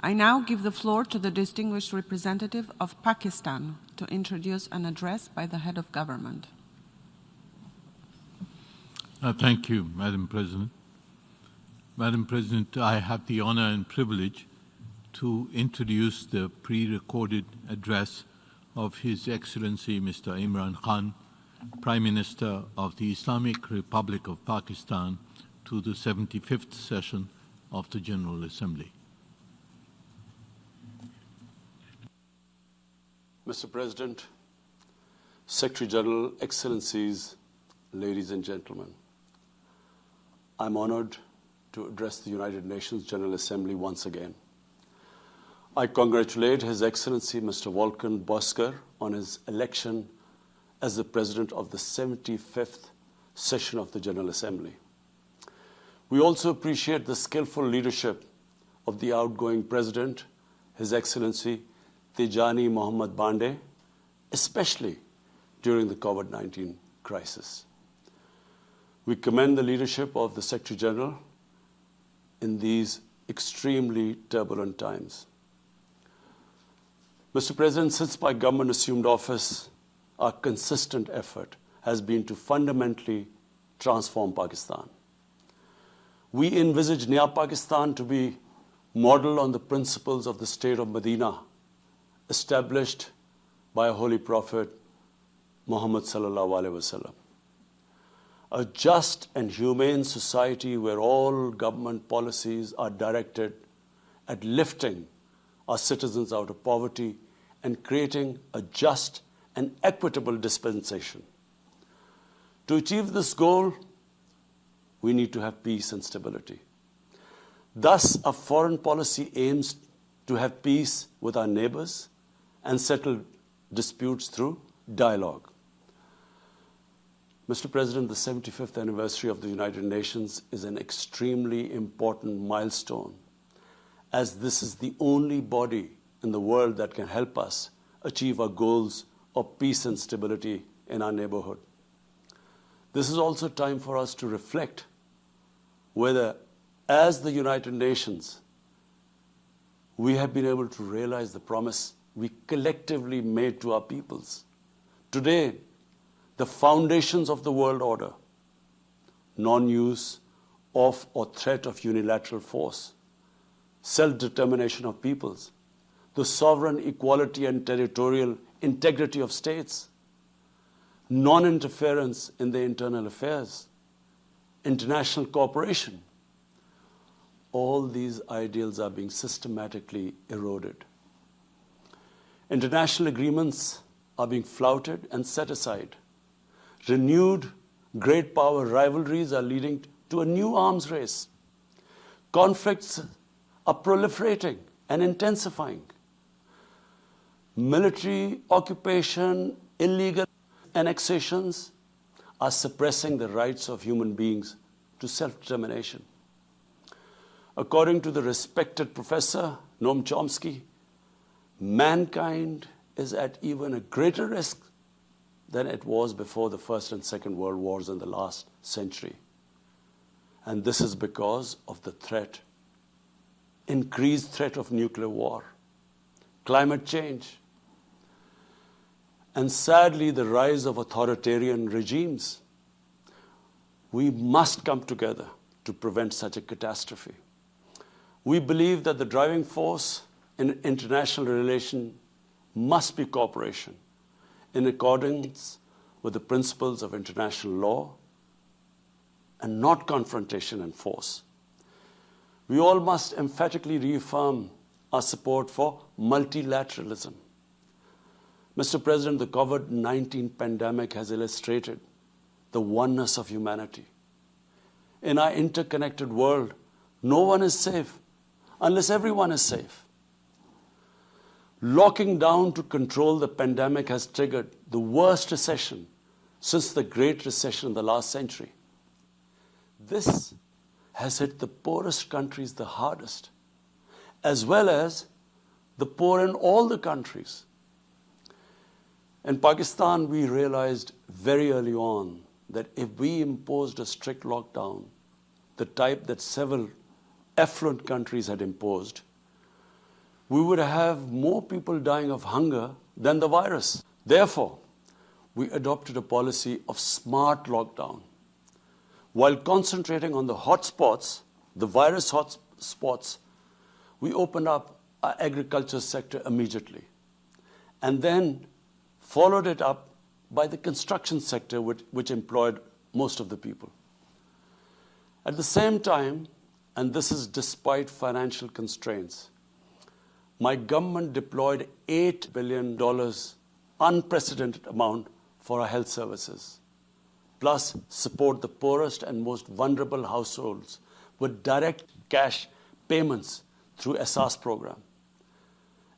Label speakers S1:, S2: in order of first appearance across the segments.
S1: I now give the floor to the distinguished representative of Pakistan to introduce an address by the head of government.
S2: Thank you, Madam President. Madam President, I have the honor and privilege to introduce the pre-recorded address of His Excellency Mr. Imran Khan, Prime Minister of the Islamic Republic of Pakistan, to the 75th session of the General Assembly.
S3: Mr. President, Secretary General, Excellencies, ladies and gentlemen, I'm honored to address the United Nations General Assembly once again. I congratulate His Excellency Mr. Volkan Bozkır on his election as the President of the 75th session of the General Assembly. We also appreciate the skillful leadership of the outgoing President, His Excellency Tijani Mohammad Bande, especially during the COVID-19 crisis. We commend the leadership of the Secretary General in these extremely turbulent times. Mr. President, since my government assumed office, our consistent effort has been to fundamentally transform Pakistan. We envisage Naya Pakistan to be modeled on the principles of the state of Medina, established by a holy prophet, Muhammad sallallahu alaihi wasallam. A just and humane society where all government policies are directed at lifting our citizens out of poverty and creating a just and equitable dispensation. To achieve this goal, we need to have peace and stability. Thus, our foreign policy aims to have peace with our neighbors and settle disputes through dialogue. Mr. President, the 75th anniversary of the United Nations is an extremely important milestone, as this is the only body in the world that can help us achieve our goals of peace and stability in our neighborhood. This is also time for us to reflect whether, as the United Nations, we have been able to realize the promise we collectively made to our peoples. Today, the foundations of the world order, non-use of or threat of unilateral force, self-determination of peoples, the sovereign equality and territorial integrity of states, non-interference in their internal affairs, international cooperation. All these ideals are being systematically eroded. International agreements are being flouted and set aside. Renewed great power rivalries are leading to a new arms race. Conflicts are proliferating and intensifying. Military occupation, illegal annexations are suppressing the rights of human beings to self-determination. According to the respected professor Noam Chomsky, mankind is at even a greater risk than it was before the First and Second World Wars in the last century. And this is because of the threat, increased threat of nuclear war, climate change, and sadly the rise of authoritarian regimes. We must come together to prevent such a catastrophe. We believe that the driving force in international relations must be cooperation in accordance with the principles of international law and not confrontation and force. We all must emphatically reaffirm our support for multilateralism. Mr. President, the COVID-19 pandemic has illustrated the oneness of humanity. In our interconnected world, no one is safe unless everyone is safe. Locking down to control the pandemic has triggered the worst recession since the Great Recession in the last century. This has hit the poorest countries the hardest, as well as the poor in all the countries. In Pakistan, we realized very early on that if we imposed a strict lockdown, the type that several affluent countries had imposed, we would have more people dying of hunger than the virus. Therefore, we adopted a policy of smart lockdown. While concentrating on the hotspots, the virus hotspots, we opened up our agriculture sector immediately and then followed it up by the construction sector, which employed most of the people. At the same time, and this is despite financial constraints, my government deployed $8 billion, unprecedented amount, for our health services, plus support the poorest and most vulnerable households with direct cash payments through SARS program,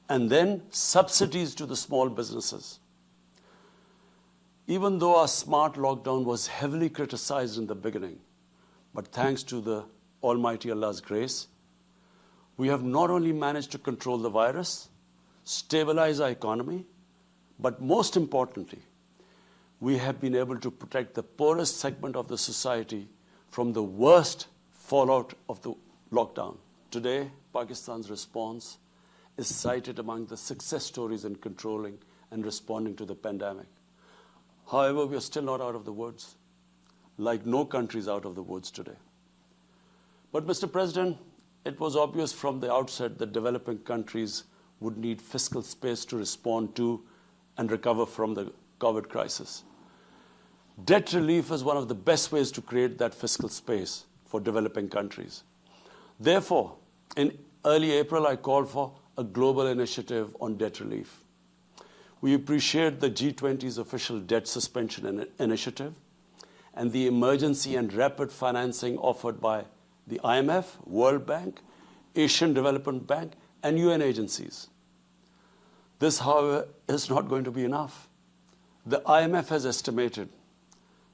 S3: and then subsidies to the small businesses. Even though our smart lockdown was heavily criticized in the beginning, but thanks to the Almighty Allah's grace, we have not only managed to control the virus, stabilize our economy, but most importantly, we have been able to protect the poorest segment of the society from the worst fallout of the lockdown. Today, Pakistan's response is cited among the success stories in controlling and responding to the pandemic. However, we are still not out of the woods, like no country is out of the woods today. But, Mr. President, it was obvious from the outset that developing countries would need fiscal space to respond to and recover from the COVID crisis. Debt relief is one of the best ways to create that fiscal space for developing countries. Therefore, in early April, I called for a global initiative on debt relief. We appreciate the G20's official debt suspension initiative and the emergency and rapid financing offered by the IMF, World Bank, Asian Development Bank, and UN agencies. This, however, is not going to be enough. The IMF has estimated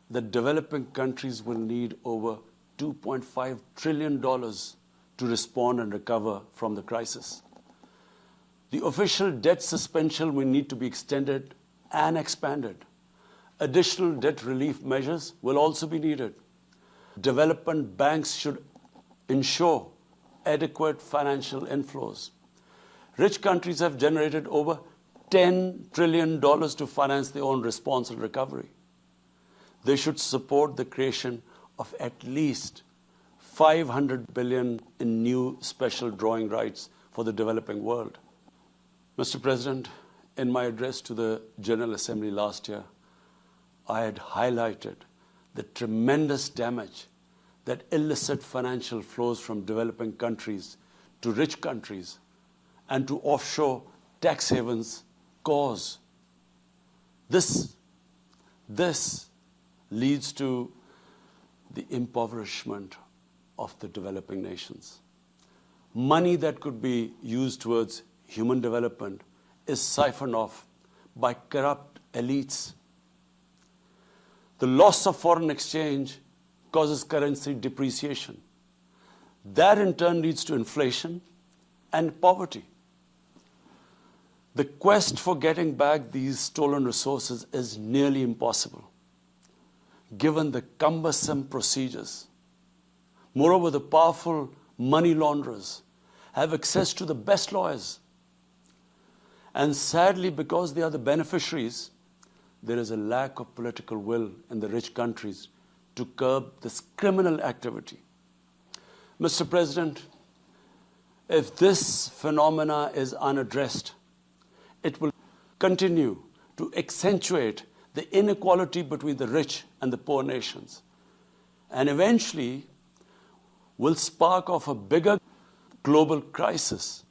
S3: that developing countries will need over $2.5 trillion to respond and recover from the crisis. The official debt suspension will need to be extended and expanded. Additional debt relief measures will also be needed. Development banks should ensure adequate financial inflows. Rich countries have generated over $10 trillion to finance their own response and recovery. They should support the creation of at least $500 billion in new special drawing rights for the developing world. Mr. President, in my address to the General Assembly last year, I had highlighted the tremendous damage that illicit financial flows from developing countries to rich countries and to offshore tax havens cause. This leads to the impoverishment of the developing nations. Money that could be used towards human development is siphoned off by corrupt elites. The loss of foreign exchange causes currency depreciation. That in turn leads to inflation and poverty. The quest for getting back these stolen resources is nearly impossible, given the cumbersome procedures. Moreover, the powerful money launderers have access to the best lawyers. And sadly, because they are the beneficiaries, there is a lack of political will in the rich countries to curb this criminal activity. Mr. President, if this phenomena is unaddressed, it will continue to accentuate the inequality between the rich and the poor nations, and eventually will spark off a bigger global crisis,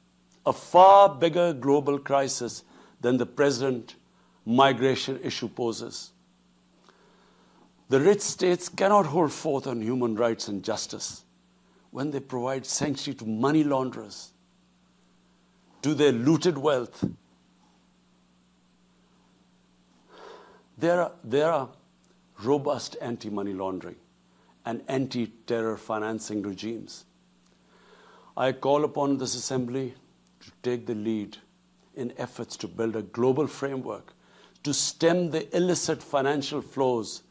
S3: a far bigger global crisis than the present migration issue poses. The rich states cannot hold forth on human rights and justice when they provide sanctuary to money launderers, to their looted wealth. There are robust anti-money laundering and anti-terror financing regimes. I call upon this Assembly to take the lead in efforts to build a global framework to stem the illicit financial flows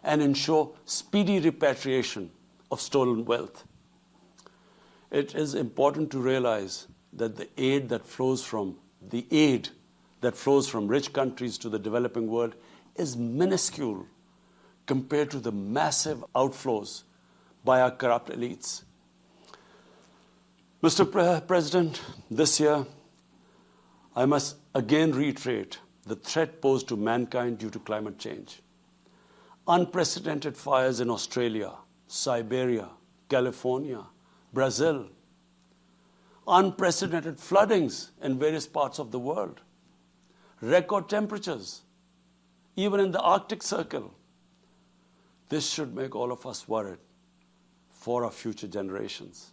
S3: and ensure speedy repatriation of stolen wealth. It is important to realize that the aid that flows from rich countries to the developing world is minuscule compared to the massive outflows by our corrupt elites. Mr. President, this year, I must again reiterate the threat posed to mankind due to climate change. Unprecedented fires in Australia, Siberia, California, Brazil. Unprecedented floodings in various parts of the world. Record temperatures, even in the Arctic Circle. This should make all of us worried for our future generations.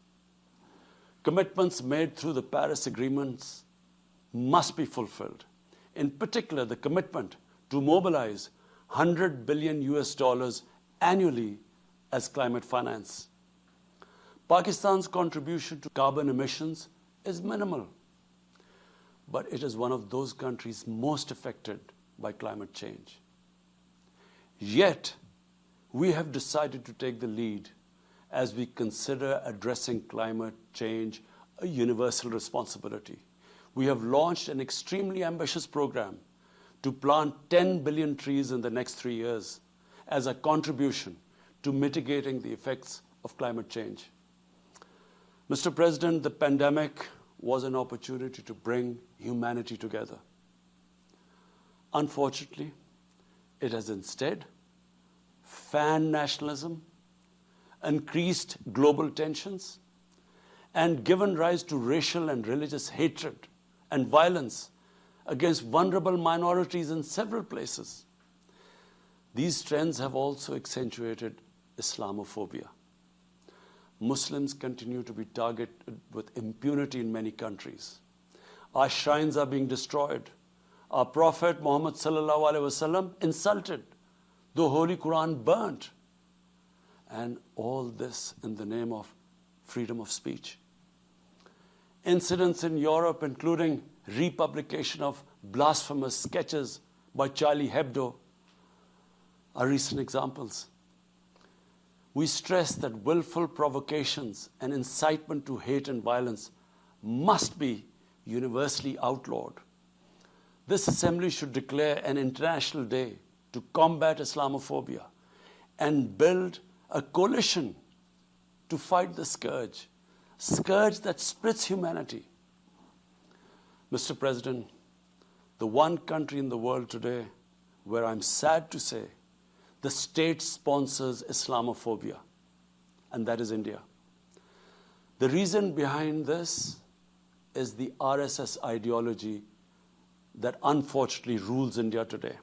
S3: Commitments made through the Paris agreements must be fulfilled. In particular, the commitment to mobilize $100 billion annually as climate finance. Pakistan's contribution to carbon emissions is minimal, but it is one of those countries most affected by climate change. Yet, we have decided to take the lead as we consider addressing climate change a universal responsibility. We have launched an extremely ambitious program to plant 10 billion trees in the next 3 years as a contribution to mitigating the effects of climate change. Mr. President, the pandemic was an opportunity to bring humanity together. Unfortunately, it has instead fanned nationalism, increased global tensions, and given rise to racial and religious hatred and violence against vulnerable minorities in several places. These trends have also accentuated Islamophobia. Muslims continue to be targeted with impunity in many countries. Our shrines are being destroyed. Our Prophet Muhammad sallallahu alaihi wasallam insulted. The Holy Quran burnt. And all this in the name of freedom of speech. Incidents in Europe, including republication of blasphemous sketches by Charlie Hebdo, are recent examples. We stress that willful provocations and incitement to hate and violence must be universally outlawed. This assembly should declare an international day to combat Islamophobia and build a coalition to fight the scourge that splits humanity. Mr. President, the one country in the world today where I'm sad to say the state sponsors Islamophobia, and that is India. The reason behind this is the RSS ideology that unfortunately rules India today.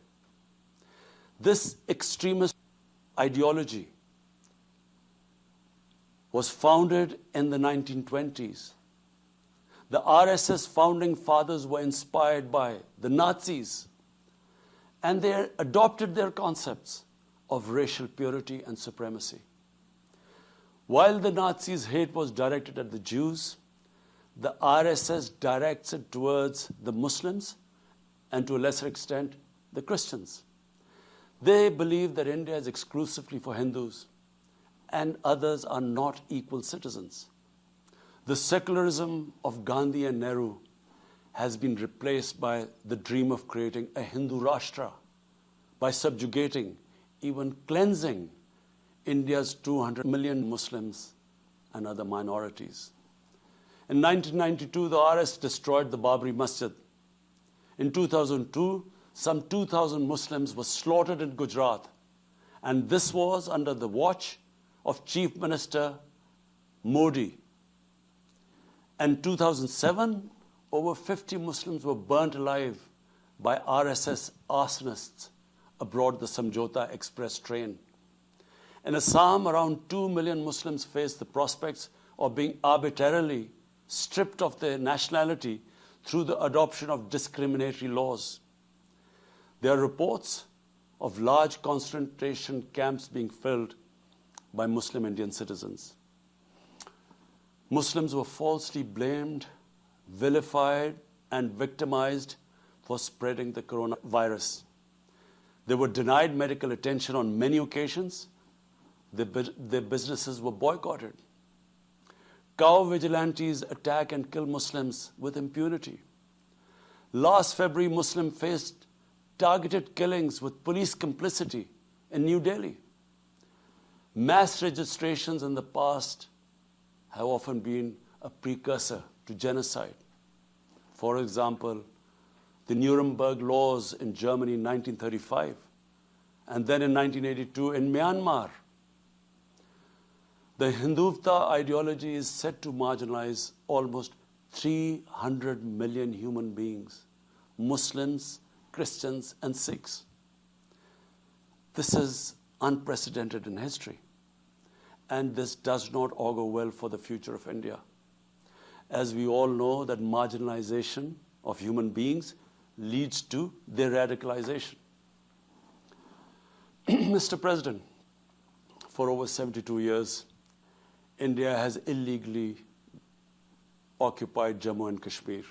S3: This extremist ideology was founded in the 1920s. The RSS founding fathers were inspired by the Nazis, and they adopted their concepts of racial purity and supremacy. While the Nazis' hate was directed at the Jews, the RSS directs it towards the Muslims and to a lesser extent, the Christians. They believe that India is exclusively for Hindus and others are not equal citizens. The secularism of Gandhi and Nehru has been replaced by the dream of creating a Hindu Rashtra by subjugating, even cleansing, India's 200 million Muslims and other minorities. In 1992, the RS destroyed the Babri Masjid. In 2002, some 2,000 Muslims were slaughtered in Gujarat, and this was under the watch of Chief Minister Modi. In 2007, over 50 Muslims were burnt alive by RSS arsonists aboard the Samjhota Express train. In Assam, around 2 million Muslims face the prospects of being arbitrarily stripped of their nationality through the adoption of discriminatory laws. There are reports of large concentration camps being filled by Muslim Indian citizens. Muslims were falsely blamed, vilified, and victimized for spreading the coronavirus. They were denied medical attention on many occasions. Their businesses were boycotted. Cow vigilantes attack and kill Muslims with impunity. Last February, Muslims faced targeted killings with police complicity in New Delhi. Mass registrations in the past have often been a precursor to genocide. For example, the Nuremberg laws in Germany in 1935, and then in 1982 in Myanmar. The Hindutva ideology is said to marginalize almost 300 million human beings, Muslims, Christians, and Sikhs. This is unprecedented in history, and this does not augur well for the future of India. As we all know, that marginalization of human beings leads to their radicalization. Mr. President, for over 72 years, India has illegally occupied Jammu and Kashmir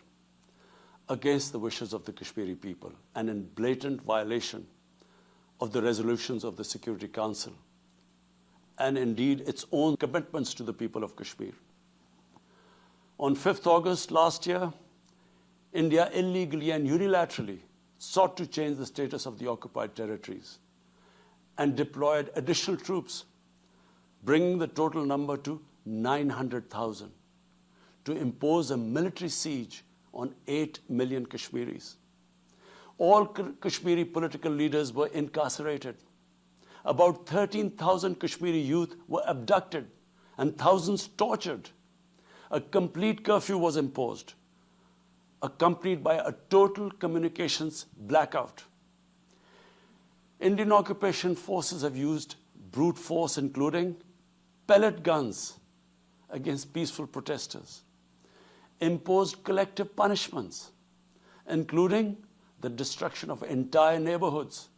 S3: against the wishes of the Kashmiri people and in blatant violation of the resolutions of the Security Council and indeed its own commitments to the people of Kashmir. On 5th August last year, India illegally and unilaterally sought to change the status of the occupied territories and deployed additional troops, bringing the total number to 900,000, to impose a military siege on 8 million Kashmiris. All Kashmiri political leaders were incarcerated. About 13,000 Kashmiri youth were abducted and thousands tortured. A complete curfew was imposed, accompanied by a total communications blackout. Indian occupation forces have used brute force, including pellet guns against peaceful protesters, imposed collective punishments, including the destruction of entire neighborhoods,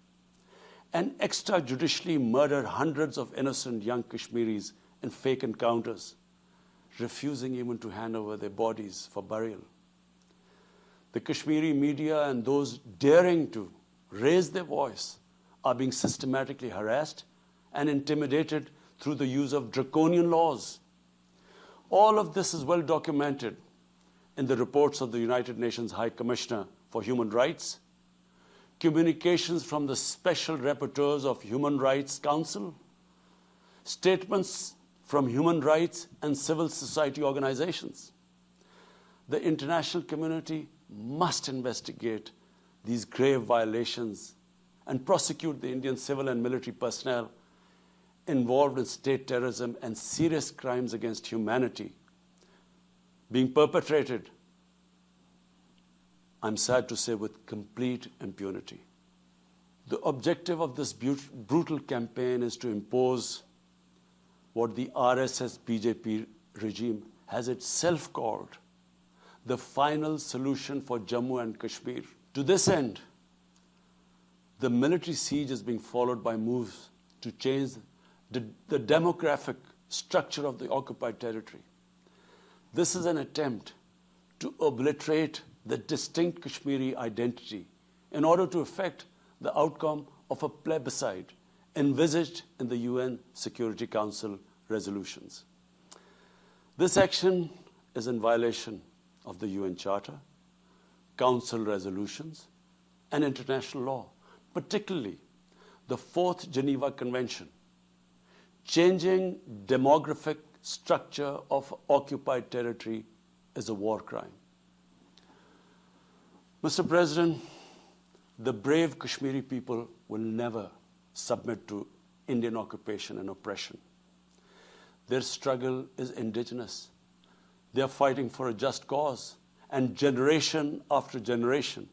S3: and extrajudicially murdered hundreds of innocent young Kashmiris in fake encounters, refusing even to hand over their bodies for burial. The Kashmiri media and those daring to raise their voice are being systematically harassed and intimidated through the use of draconian laws. All of this is well documented in the reports of the United Nations High Commissioner for Human Rights, communications from the Special Rapporteurs of Human Rights Council, statements from human rights and civil society organizations. The international community must investigate these grave violations and prosecute the Indian civil and military personnel involved in state terrorism and serious crimes against humanity being perpetrated, I'm sad to say, with complete impunity. The objective of this brutal campaign is to impose what the RSS BJP regime has itself called the final solution for Jammu and Kashmir. To this end, the military siege is being followed by moves to change the demographic structure of the occupied territory. This is an attempt to obliterate the distinct Kashmiri identity in order to effect the outcome of a plebiscite envisaged in the UN Security Council resolutions. This action is in violation of the UN Charter, Council resolutions, and international law, particularly the 4th Geneva Convention. Changing demographic structure of occupied territory is a war crime. Mr. President, the brave Kashmiri people will never submit to Indian occupation and oppression. Their struggle is indigenous. They are fighting for a just cause, and generation after generation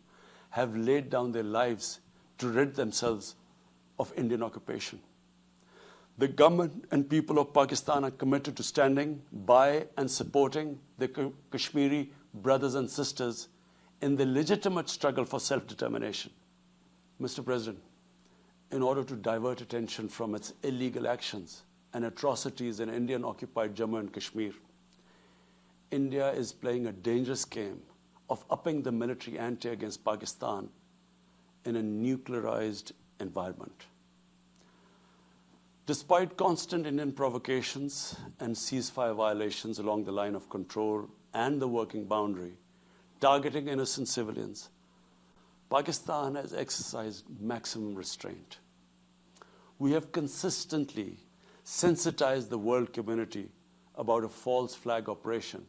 S3: have laid down their lives to rid themselves of Indian occupation. The government and people of Pakistan are committed to standing by and supporting their Kashmiri brothers and sisters in the legitimate struggle for self-determination. Mr. President, in order to divert attention from its illegal actions and atrocities in Indian-occupied Jammu and Kashmir, India is playing a dangerous game of upping the military ante against Pakistan in a nuclearized environment. Despite constant Indian provocations and ceasefire violations along the line of control and the working boundary, targeting innocent civilians, Pakistan has exercised maximum restraint. We have consistently sensitized the world community about a false flag operation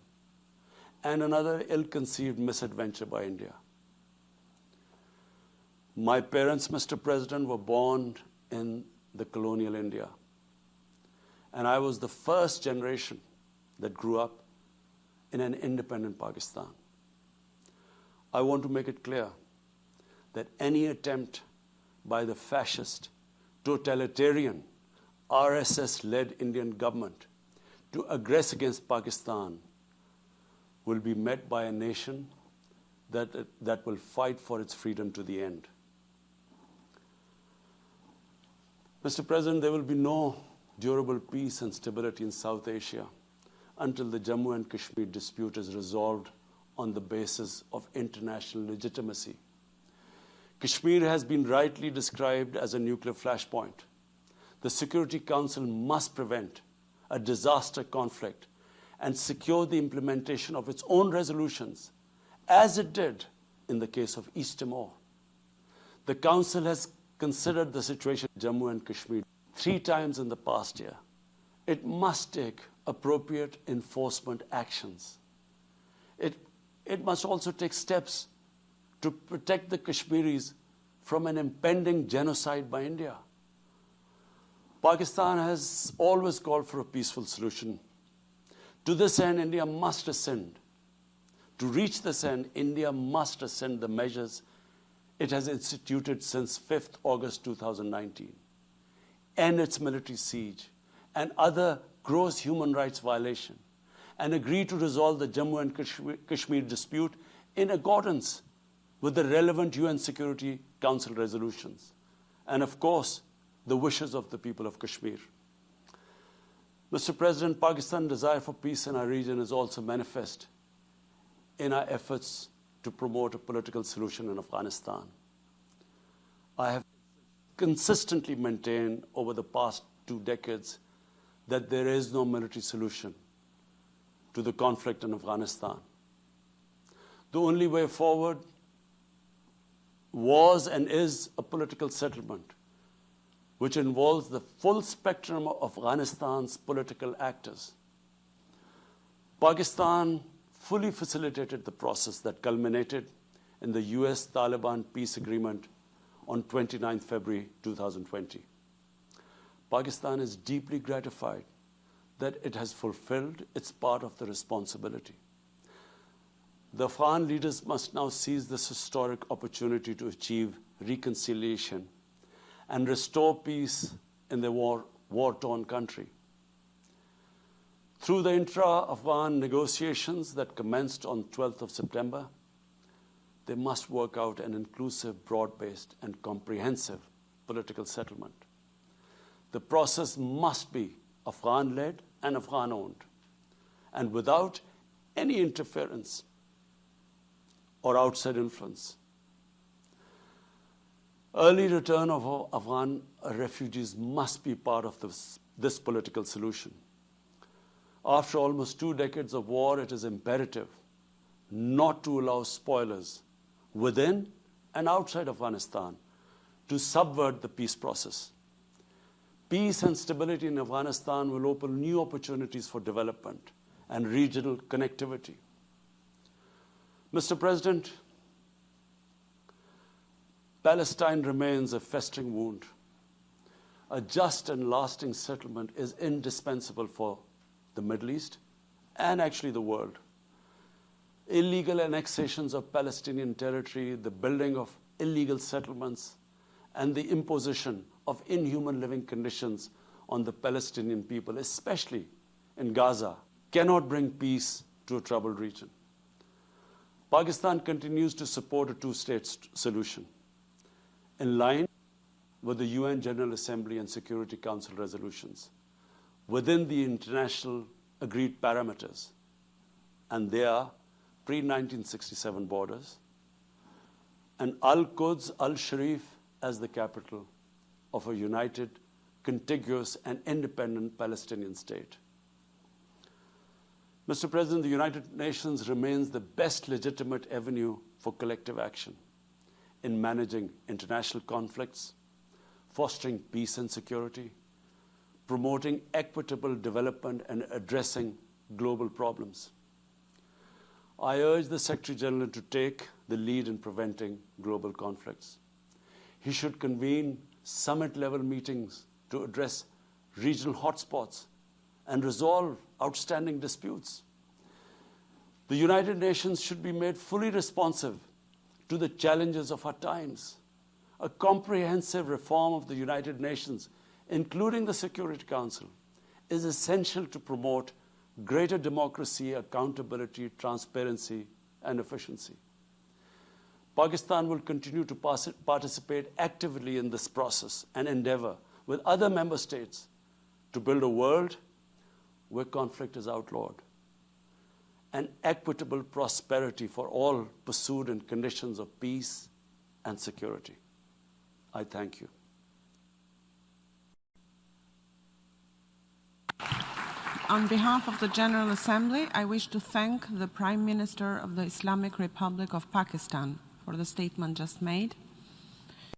S3: and another ill-conceived misadventure by India. My parents, Mr. President, were born in the colonial India, and I was the first generation that grew up in an independent Pakistan. I want to make it clear that any attempt by the fascist, totalitarian, RSS-led Indian government to aggress against Pakistan will be met by a nation that will fight for its freedom to the end. Mr. President, there will be no durable peace and stability in South Asia until the Jammu and Kashmir dispute is resolved on the basis of international legitimacy. Kashmir has been rightly described as a nuclear flashpoint. The Security Council must prevent a disaster conflict and secure the implementation of its own resolutions, as it did in the case of East Timor. The Council has considered the situation in Jammu and Kashmir 3 times in the past year. It must take appropriate enforcement actions. It must also take steps to protect the Kashmiris from an impending genocide by India. Pakistan has always called for a peaceful solution. To this end, India must ascend. To reach this end, India must ascend the measures it has instituted since 5th August 2019, end its military siege and other gross human rights violations, and agree to resolve the Jammu and Kashmir dispute in accordance with the relevant UN Security Council resolutions, and of course, the wishes of the people of Kashmir. Mr. President, Pakistan's desire for peace in our region is also manifest in our efforts to promote a political solution in Afghanistan. I have consistently maintained over the past 2 decades that there is no military solution to the conflict in Afghanistan. The only way forward was and is a political settlement, which involves the full spectrum of Afghanistan's political actors. Pakistan fully facilitated the process that culminated in the US-Taliban peace agreement on 29 February 2020. Pakistan is deeply gratified that it has fulfilled its part of the responsibility. The Afghan leaders must now seize this historic opportunity to achieve reconciliation and restore peace in the war-torn country. Through the intra-Afghan negotiations that commenced on 12th of September, they must work out an inclusive, broad-based, and comprehensive political settlement. The process must be Afghan-led and Afghan-owned, and without any interference or outside influence. Early return of Afghan refugees must be part of this political solution. After almost 2 decades of war, it is imperative not to allow spoilers within and outside Afghanistan to subvert the peace process. Peace and stability in Afghanistan will open new opportunities for development and regional connectivity. Mr. President, Palestine remains a festering wound. A just and lasting settlement is indispensable for the Middle East and actually the world. Illegal annexations of Palestinian territory, the building of illegal settlements, and the imposition of inhuman living conditions on the Palestinian people, especially in Gaza, cannot bring peace to a troubled region. Pakistan continues to support a 2-state solution in line with the UN General Assembly and Security Council resolutions within the international agreed parameters, and they are pre-1967 borders, and Al-Quds, Al-Sharif as the capital of a united, contiguous and independent Palestinian state. Mr. President, the United Nations remains the best legitimate avenue for collective action in managing international conflicts, fostering peace and security, promoting equitable development, and addressing global problems. I urge the Secretary General to take the lead in preventing global conflicts. He should convene summit-level meetings to address regional hotspots and resolve outstanding disputes. The United Nations should be made fully responsive to the challenges of our times. A comprehensive reform of the United Nations, including the Security Council, is essential to promote greater democracy, accountability, transparency, and efficiency. Pakistan will continue to participate actively in this process and endeavor with other member states to build a world where conflict is outlawed and equitable prosperity for all pursued in conditions of peace and security. I thank you.
S1: On behalf of the General Assembly, I wish to thank the Prime Minister of the Islamic Republic of Pakistan for the statement just made.